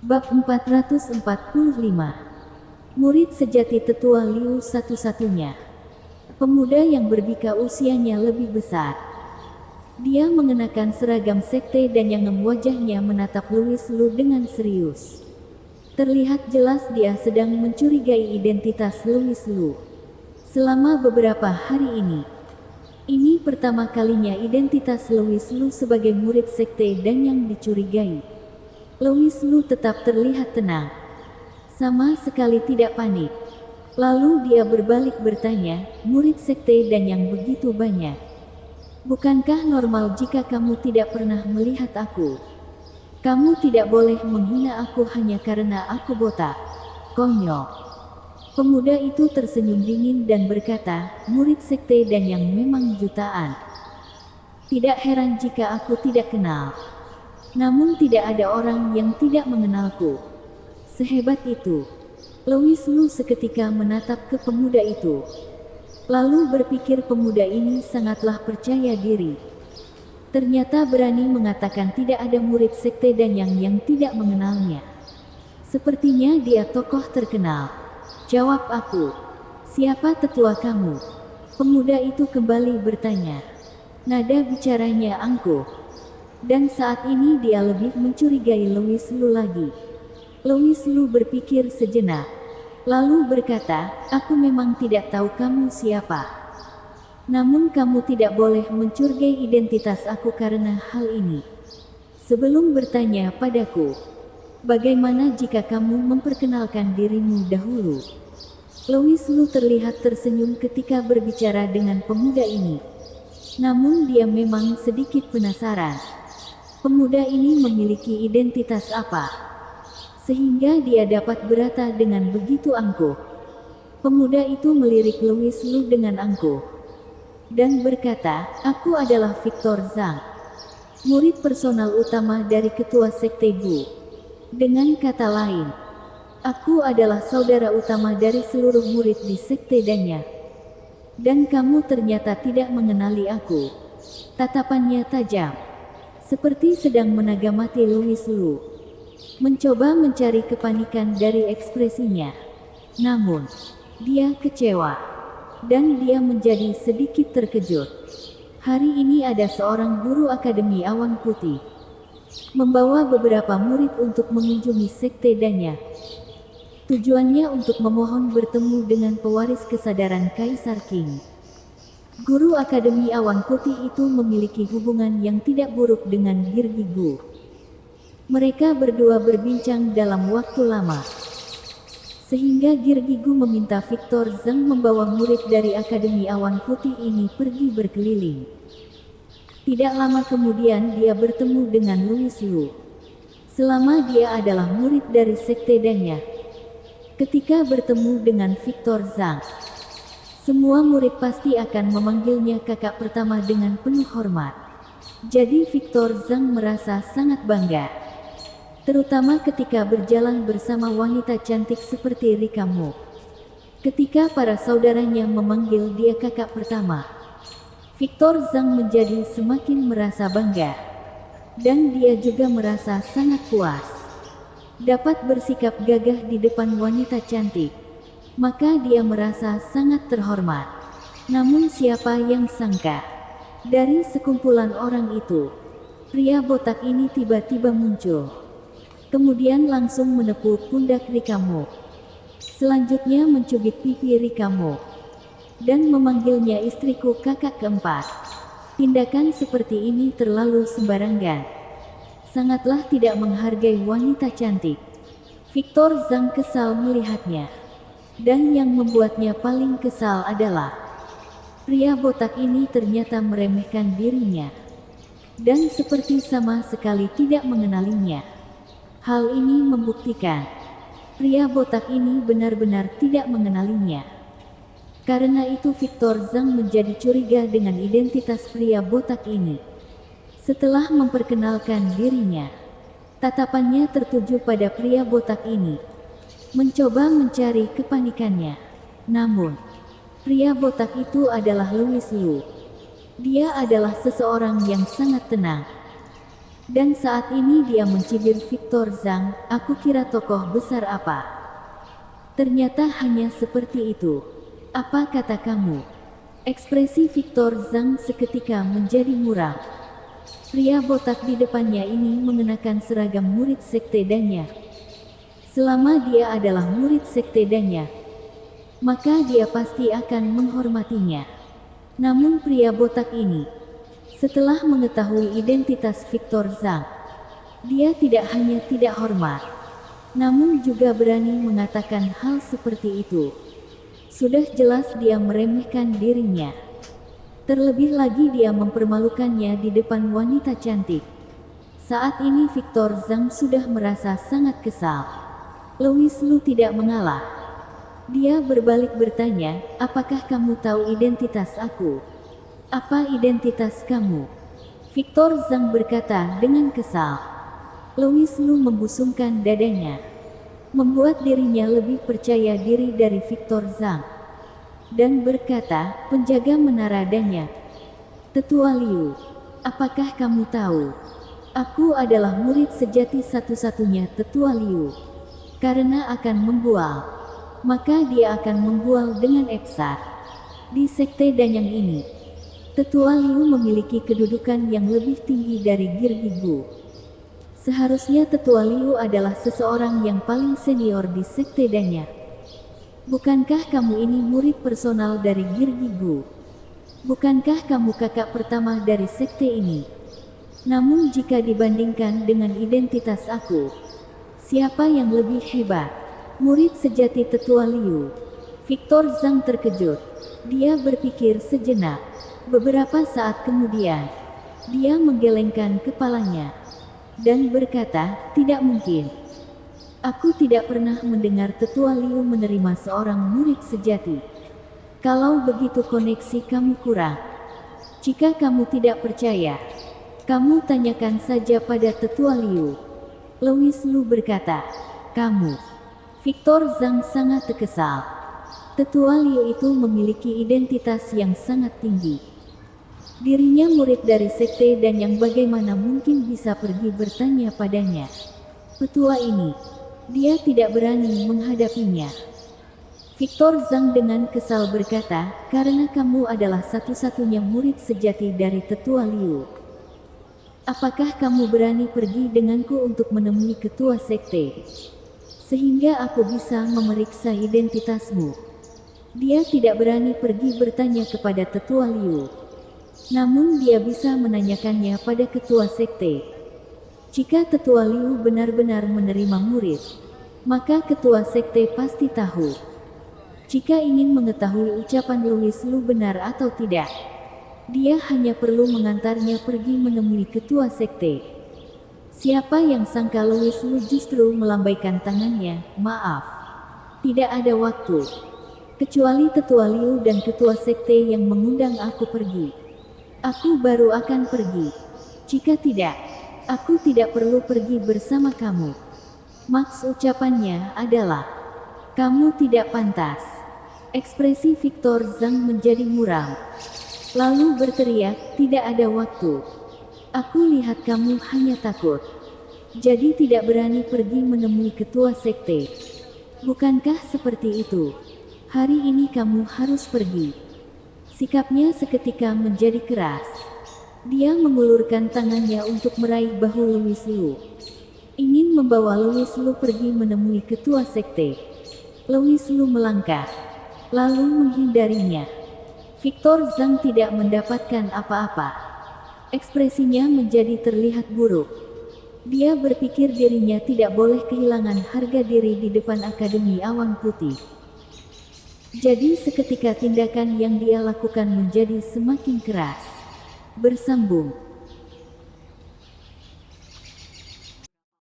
Bab 445. Murid sejati tetua Liu satu-satunya. Pemuda yang berbika usianya lebih besar. Dia mengenakan seragam sekte dan yang wajahnya menatap Louis Lu dengan serius. Terlihat jelas dia sedang mencurigai identitas Louis Lu. Selama beberapa hari ini pertama kalinya identitas Louis Lu sebagai murid sekte dan yang dicurigai. Louis Lu tetap terlihat tenang. Sama sekali tidak panik. Lalu dia berbalik bertanya, murid sekte dan yang begitu banyak. Bukankah normal jika kamu tidak pernah melihat aku? Kamu tidak boleh menghina aku hanya karena aku botak. Konyol. Pemuda itu tersenyum dingin dan berkata, murid sekte dan yang memang jutaan. Tidak heran jika aku tidak kenal. Namun tidak ada orang yang tidak mengenalku. Sehebat itu. Louis Lu seketika menatap ke pemuda itu. Lalu berpikir pemuda ini sangatlah percaya diri. Ternyata berani mengatakan tidak ada murid sekte dan yang tidak mengenalnya. Sepertinya dia tokoh terkenal. Jawab aku. Siapa tetua kamu? Pemuda itu kembali bertanya. Nada bicaranya angkuh. Dan saat ini dia lebih mencurigai Louis Lu lagi. Louis Lu berpikir sejenak. Lalu berkata, aku memang tidak tahu kamu siapa. Namun kamu tidak boleh mencurigai identitas aku karena hal ini. Sebelum bertanya padaku, bagaimana jika kamu memperkenalkan dirimu dahulu? Louis Lu terlihat tersenyum ketika berbicara dengan pemuda ini. Namun dia memang sedikit penasaran. Pemuda ini memiliki identitas apa? Sehingga dia dapat berkata dengan begitu angkuh. Pemuda itu melirik Louis Lu dengan angkuh. Dan berkata, aku adalah Victor Zhang. Murid personal utama dari ketua sekte Gu. Dengan kata lain, aku adalah saudara utama dari seluruh murid di sekte Danya. Dan kamu ternyata tidak mengenali aku. Tatapannya tajam. Seperti sedang menagamati Louis Lu. Mencoba mencari kepanikan dari ekspresinya. Namun, dia kecewa. Dan dia menjadi sedikit terkejut. Hari ini ada seorang guru Akademi Awan Putih. Membawa beberapa murid untuk mengunjungi sekte Danya. Tujuannya untuk memohon bertemu dengan pewaris kesadaran Kaisar Qing. Guru Akademi Awan Putih itu memiliki hubungan yang tidak buruk dengan Girgi Gu. Mereka berdua berbincang dalam waktu lama. Sehingga Girgi Gu meminta Victor Zhang membawa murid dari Akademi Awan Putih ini pergi berkeliling. Tidak lama kemudian dia bertemu dengan Louis Lu. Selama dia adalah murid dari sekte Danya. Ketika bertemu dengan Victor Zhang, semua murid pasti akan memanggilnya kakak pertama dengan penuh hormat. Jadi Victor Zhang merasa sangat bangga. Terutama ketika berjalan bersama wanita cantik seperti Rika Mu. Ketika para saudaranya memanggil dia kakak pertama, Victor Zhang menjadi semakin merasa bangga. Dan dia juga merasa sangat puas. Dapat bersikap gagah di depan wanita cantik. Maka dia merasa sangat terhormat. Namun siapa yang sangka, dari sekumpulan orang itu, pria botak ini tiba-tiba muncul. Kemudian langsung menepuk pundak Rika Mu. Selanjutnya mencubit pipi Rika Mu. Dan memanggilnya istriku kakak keempat. Tindakan seperti ini terlalu sembarangan. Sangatlah tidak menghargai wanita cantik. Victor Zhang kesal melihatnya. Dan yang membuatnya paling kesal adalah pria botak ini ternyata meremehkan dirinya. Dan seperti sama sekali tidak mengenalinya. Hal ini membuktikan pria botak ini benar-benar tidak mengenalinya. Karena itu Victor Zhang menjadi curiga dengan identitas pria botak ini. Setelah memperkenalkan dirinya, tatapannya tertuju pada pria botak ini. Mencoba mencari kepanikannya. Namun, pria botak itu adalah Louis Lu. Dia adalah seseorang yang sangat tenang. Dan saat ini dia mencibir Victor Zhang, aku kira tokoh besar apa. Ternyata hanya seperti itu. Apa kata kamu? Ekspresi Victor Zhang seketika menjadi muram. Pria botak di depannya ini mengenakan seragam murid sekte Danya. Selama dia adalah murid sekte Danya, maka dia pasti akan menghormatinya. Namun pria botak ini, setelah mengetahui identitas Victor Zhang, dia tidak hanya tidak hormat, namun juga berani mengatakan hal seperti itu. Sudah jelas dia meremehkan dirinya. Terlebih lagi dia mempermalukannya di depan wanita cantik. Saat ini Victor Zhang sudah merasa sangat kesal. Louis Lu tidak mengalah. Dia berbalik bertanya, apakah kamu tahu identitas aku? Apa identitas kamu? Victor Zhang berkata dengan kesal. Louis Lu membusungkan dadanya, membuat dirinya lebih percaya diri dari Victor Zhang, dan berkata, penjaga menara Danya. Tetua Liu, apakah kamu tahu? Aku adalah murid sejati satu-satunya Tetua Liu. Karena akan membual, maka dia akan membual dengan eksar. Di sekte Danyang ini, Tetua Liu memiliki kedudukan yang lebih tinggi dari Girgigu. Seharusnya Tetua Liu adalah seseorang yang paling senior di sekte Danyang. Bukankah kamu ini murid personal dari Girgigu? Bukankah kamu kakak pertama dari sekte ini? Namun jika dibandingkan dengan identitas aku, siapa yang lebih hebat? Murid sejati Tetua Liu. Victor Zhang terkejut. Dia berpikir sejenak. Beberapa saat kemudian, dia menggelengkan kepalanya dan berkata, tidak mungkin. Aku tidak pernah mendengar Tetua Liu menerima seorang murid sejati. Kalau begitu koneksi kamu kurang. Jika kamu tidak percaya, kamu tanyakan saja pada Tetua Liu. Louis Lu berkata, kamu. Victor Zhang sangat terkesal. Tetua Liu itu memiliki identitas yang sangat tinggi. Dirinya murid dari sekte dan yang bagaimana mungkin bisa pergi bertanya padanya. Petua ini, dia tidak berani menghadapinya. Victor Zhang dengan kesal berkata, karena kamu adalah satu-satunya murid sejati dari Tetua Liu. Apakah kamu berani pergi denganku untuk menemui ketua sekte? Sehingga aku bisa memeriksa identitasmu. Dia tidak berani pergi bertanya kepada Tetua Liu. Namun dia bisa menanyakannya pada ketua sekte. Jika Tetua Liu benar-benar menerima murid, maka ketua sekte pasti tahu. Jika ingin mengetahui ucapan Louis Lu benar atau tidak, dia hanya perlu mengantarnya pergi menemui ketua sekte. Siapa yang sangka Louis Lu justru melambaikan tangannya, maaf. Tidak ada waktu. Kecuali Tetua Liu dan ketua sekte yang mengundang aku pergi. Aku baru akan pergi. Jika tidak, aku tidak perlu pergi bersama kamu. Maks ucapannya adalah, kamu tidak pantas. Ekspresi Victor Zhang menjadi muram. Lalu berteriak, tidak ada waktu. Aku lihat kamu hanya takut. Jadi tidak berani pergi menemui ketua sekte. Bukankah seperti itu? Hari ini kamu harus pergi. Sikapnya seketika menjadi keras. Dia mengulurkan tangannya untuk meraih bahu Louis Lu. Ingin membawa Louis Lu pergi menemui ketua sekte. Louis Lu melangkah, lalu menghindarinya. Victor Zhang tidak mendapatkan apa-apa. Ekspresinya menjadi terlihat buruk. Dia berpikir dirinya tidak boleh kehilangan harga diri di depan Akademi Awan Putih. Jadi seketika tindakan yang dia lakukan menjadi semakin keras. Bersambung.